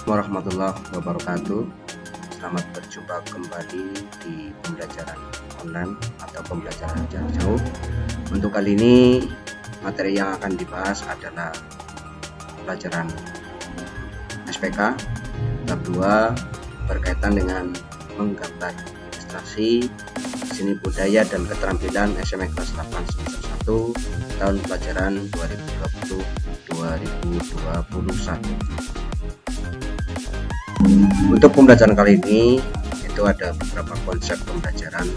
Warahmatullahi wabarakatuh. Selamat berjumpa kembali di pembelajaran online atau pembelajaran jarak jauh. Untuk kali ini materi yang akan dibahas adalah pelajaran SPK bab 2 berkaitan dengan menggambar ilustrasi seni budaya dan keterampilan SMA kelas 8 semester 1 tahun pelajaran 2020-2021. Untuk pembelajaran kali ini itu ada beberapa konsep pembelajaran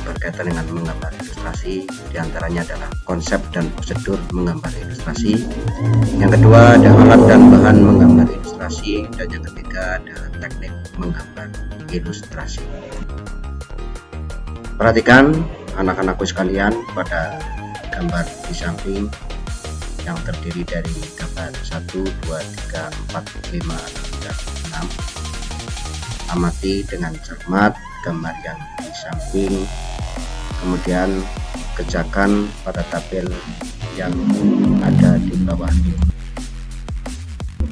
berkaitan dengan menggambar ilustrasi. Di antaranya adalah konsep dan prosedur menggambar ilustrasi. Yang kedua ada alat dan bahan menggambar ilustrasi, dan yang ketiga ada teknik menggambar ilustrasi. Perhatikan anak-anakku sekalian pada gambar di samping yang terdiri dari gambar 1, 2, 3, 4, 5, 6. Amati dengan cermat gambar yang di samping, kemudian kerjakan pada tabel yang ada di bawah ini.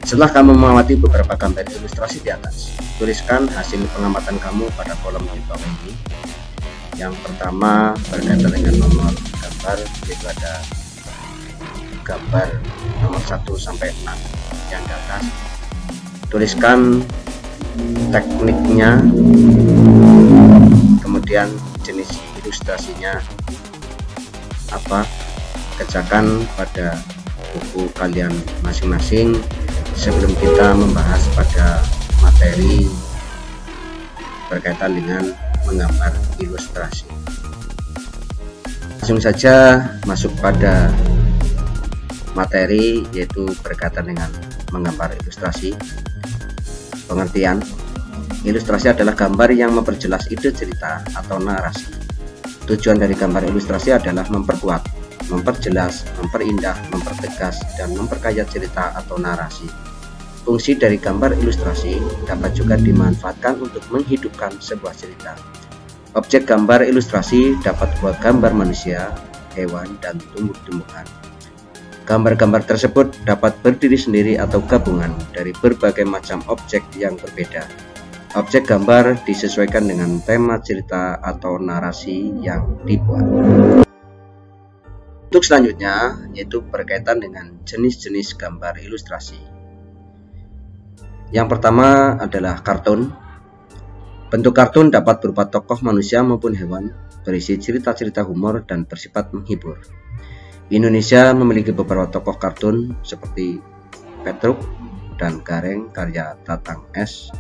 Setelah kamu mengamati beberapa gambar ilustrasi di atas, tuliskan hasil pengamatan kamu pada kolom di bawah ini. Yang pertama berkaitan dengan nomor gambar, yaitu ada gambar nomor 1 sampai 6 yang di atas. Tuliskan tekniknya, kemudian jenis ilustrasinya apa, kerjakan pada buku kalian masing-masing sebelum kita membahas pada materi berkaitan dengan menggambar ilustrasi. Langsung saja masuk pada materi, yaitu berkaitan dengan menggambar ilustrasi. Pengertian: ilustrasi adalah gambar yang memperjelas ide cerita atau narasi. Tujuan dari gambar ilustrasi adalah memperkuat, memperjelas, memperindah, mempertegas, dan memperkaya cerita atau narasi. Fungsi dari gambar ilustrasi dapat juga dimanfaatkan untuk menghidupkan sebuah cerita. Objek gambar ilustrasi dapat berupa gambar manusia, hewan, dan tumbuh-tumbuhan. Gambar-gambar tersebut dapat berdiri sendiri atau gabungan dari berbagai macam objek yang berbeda. Objek gambar disesuaikan dengan tema cerita atau narasi yang dibuat. Untuk selanjutnya yaitu berkaitan dengan jenis-jenis gambar ilustrasi. Yang pertama adalah kartun. Bentuk kartun dapat berupa tokoh manusia maupun hewan, berisi cerita-cerita humor dan bersifat menghibur. Indonesia memiliki beberapa tokoh kartun seperti Petruk dan Gareng karya Tatang S.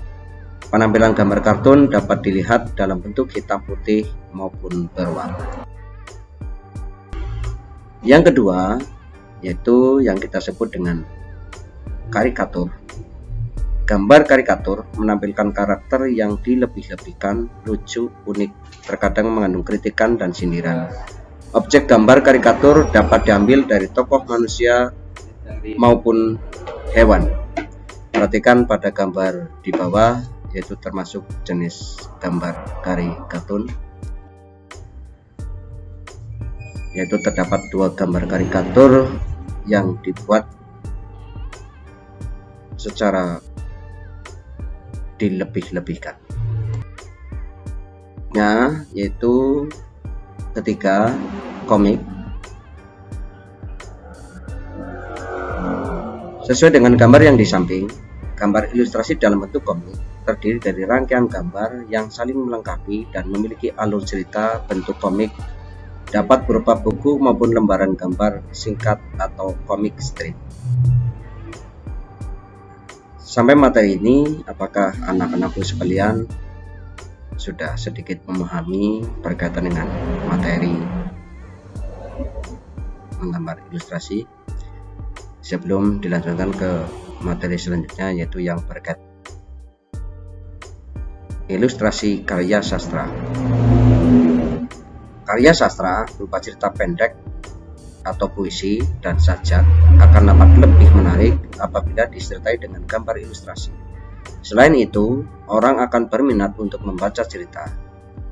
Penampilan gambar kartun dapat dilihat dalam bentuk hitam putih maupun berwarna. Yang kedua yaitu yang kita sebut dengan karikatur. Gambar karikatur menampilkan karakter yang dilebih-lebihkan, lucu, unik, terkadang mengandung kritikan dan sindiran. Objek gambar karikatur dapat diambil dari tokoh manusia maupun hewan. Perhatikan pada gambar di bawah, yaitu termasuk jenis gambar karikatur, yaitu terdapat 2 gambar karikatur yang dibuat secara dilebih-lebihkan. Yaitu ketiga, komik. Sesuai dengan gambar yang di samping, gambar ilustrasi dalam bentuk komik terdiri dari rangkaian gambar yang saling melengkapi dan memiliki alur cerita. Bentuk komik dapat berupa buku maupun lembaran gambar singkat atau komik strip. Sampai materi ini, apakah anak-anakku sekalian sudah sedikit memahami berkaitan dengan materi menggambar ilustrasi? Sebelum dilanjutkan ke materi selanjutnya, yaitu yang berkaitan ilustrasi karya sastra. Karya sastra berupa cerita pendek atau puisi dan sajak akan dapat lebih menarik apabila disertai dengan gambar ilustrasi. Selain itu, orang akan berminat untuk membaca cerita.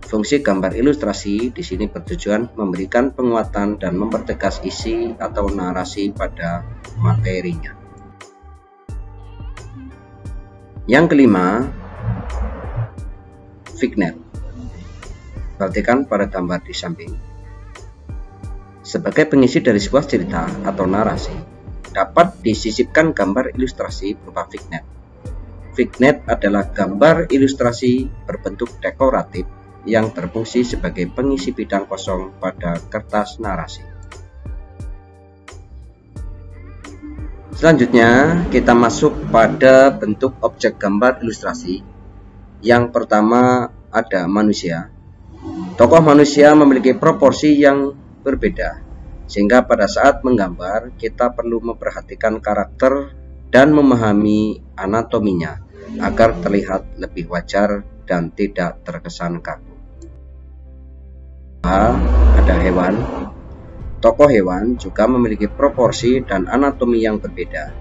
Fungsi gambar ilustrasi di sini bertujuan memberikan penguatan dan mempertegas isi atau narasi pada materinya. Yang kelima, vignette. Perhatikan pada gambar di samping. Sebagai pengisi dari sebuah cerita atau narasi, dapat disisipkan gambar ilustrasi berupa vignette. Vignette adalah gambar ilustrasi berbentuk dekoratif yang berfungsi sebagai pengisi bidang kosong pada kertas narasi. Selanjutnya, kita masuk pada bentuk objek gambar ilustrasi. Yang pertama ada manusia. Tokoh manusia memiliki proporsi yang berbeda, sehingga pada saat menggambar kita perlu memperhatikan karakter dan memahami anatominya agar terlihat lebih wajar dan tidak terkesan kaku. Ada hewan. Tokoh hewan juga memiliki proporsi dan anatomi yang berbeda.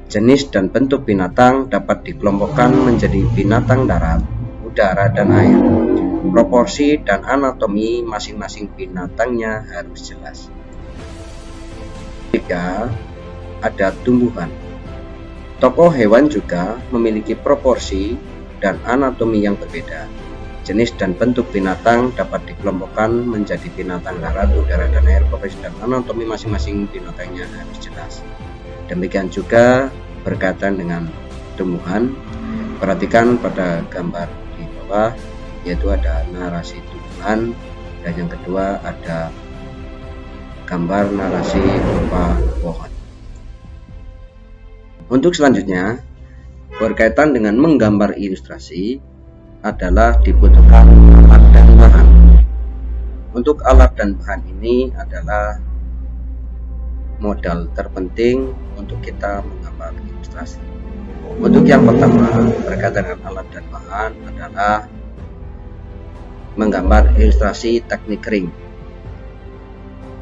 Jenis dan bentuk binatang dapat dikelompokkan menjadi binatang darat, udara, dan air. Proporsi dan anatomi masing-masing binatangnya harus jelas. Ketiga, ada tumbuhan. Tokoh hewan juga memiliki proporsi dan anatomi yang berbeda. Jenis dan bentuk binatang dapat dikelompokkan menjadi binatang darat, udara, dan air. Proporsi dan anatomi masing-masing binatangnya harus jelas. Demikian juga berkaitan dengan tumbuhan. Perhatikan pada gambar di bawah, yaitu ada narasi tumbuhan, dan yang kedua ada gambar narasi berupa pohon. Untuk selanjutnya, berkaitan dengan menggambar ilustrasi adalah dibutuhkan alat dan bahan. Untuk alat dan bahan ini adalah modal terpenting untuk kita menggambar ilustrasi. Untuk yang pertama, berkaitan dengan alat dan bahan adalah menggambar ilustrasi teknik kering.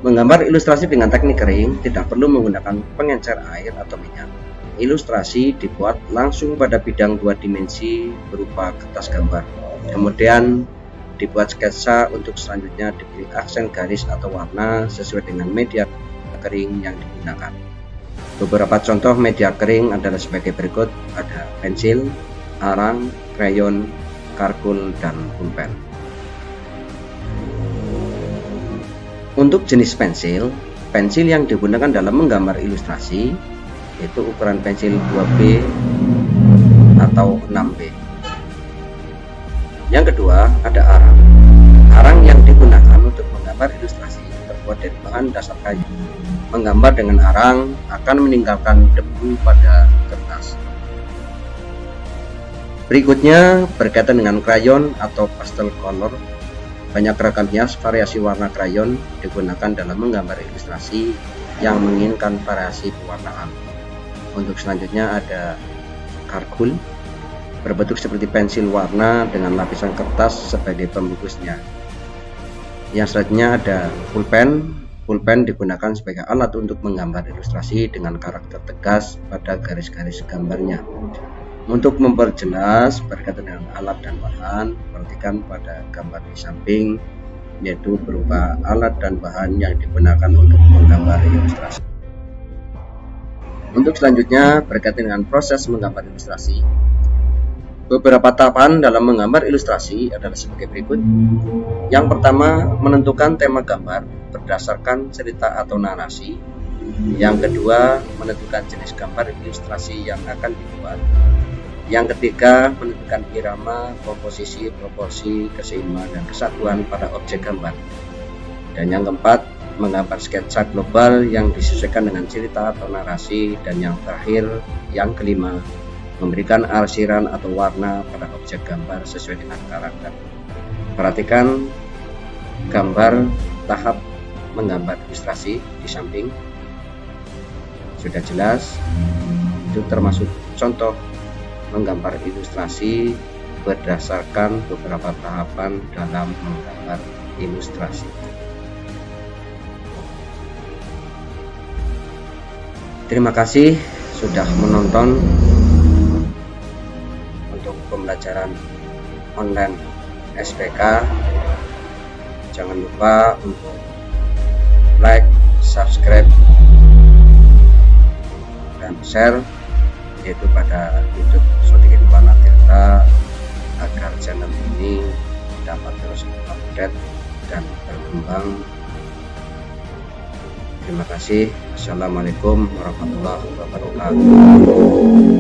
Menggambar ilustrasi dengan teknik kering tidak perlu menggunakan pengencer air atau minyak. Ilustrasi dibuat langsung pada bidang 2 dimensi berupa kertas gambar. Kemudian dibuat sketsa, untuk selanjutnya diberi aksen garis atau warna sesuai dengan media kering yang digunakan. Beberapa contoh media kering adalah sebagai berikut: ada pensil, arang, krayon, karkul, dan pulpen. Untuk jenis pensil, pensil yang digunakan dalam menggambar ilustrasi yaitu ukuran pensil 2B atau 6B. Yang kedua ada arang. Arang yang digunakan untuk menggambar ilustrasi terbuat dari bahan dasar kayu. Menggambar dengan arang akan meninggalkan debu pada kertas. Berikutnya berkaitan dengan krayon atau pastel color. Banyak ragam hias variasi warna krayon digunakan dalam menggambar ilustrasi yang menginginkan variasi pewarnaan. Untuk selanjutnya ada karkul, berbentuk seperti pensil warna dengan lapisan kertas sebagai pembungkusnya. Yang selanjutnya ada pulpen. Pulpen digunakan sebagai alat untuk menggambar ilustrasi dengan karakter tegas pada garis-garis gambarnya. Untuk memperjelas berkaitan dengan alat dan bahan, perhatikan pada gambar di samping, yaitu berupa alat dan bahan yang digunakan untuk menggambar ilustrasi. Untuk selanjutnya berkaitan dengan proses menggambar ilustrasi. Beberapa tahapan dalam menggambar ilustrasi adalah sebagai berikut. Yang pertama, menentukan tema gambar berdasarkan cerita atau narasi. Yang kedua, menentukan jenis gambar ilustrasi yang akan dibuat. Yang ketiga, menentukan irama, komposisi, proporsi, keseimbangan, dan kesatuan pada objek gambar. Dan yang keempat, menggambar sketsa global yang disesuaikan dengan cerita atau narasi. Dan yang terakhir, yang kelima, memberikan arsiran atau warna pada objek gambar sesuai dengan karakter. Perhatikan gambar tahap menggambar ilustrasi di samping. Sudah jelas, itu termasuk contoh menggambar ilustrasi berdasarkan beberapa tahapan dalam menggambar ilustrasi. Terima kasih sudah menonton untuk pembelajaran online SPK. Jangan lupa untuk like, subscribe, dan share, yaitu pada YouTube Sodikin Kuala. kita agar channel ini dapat terus update dan berkembang. Terima kasih. Assalamualaikum warahmatullahi wabarakatuh.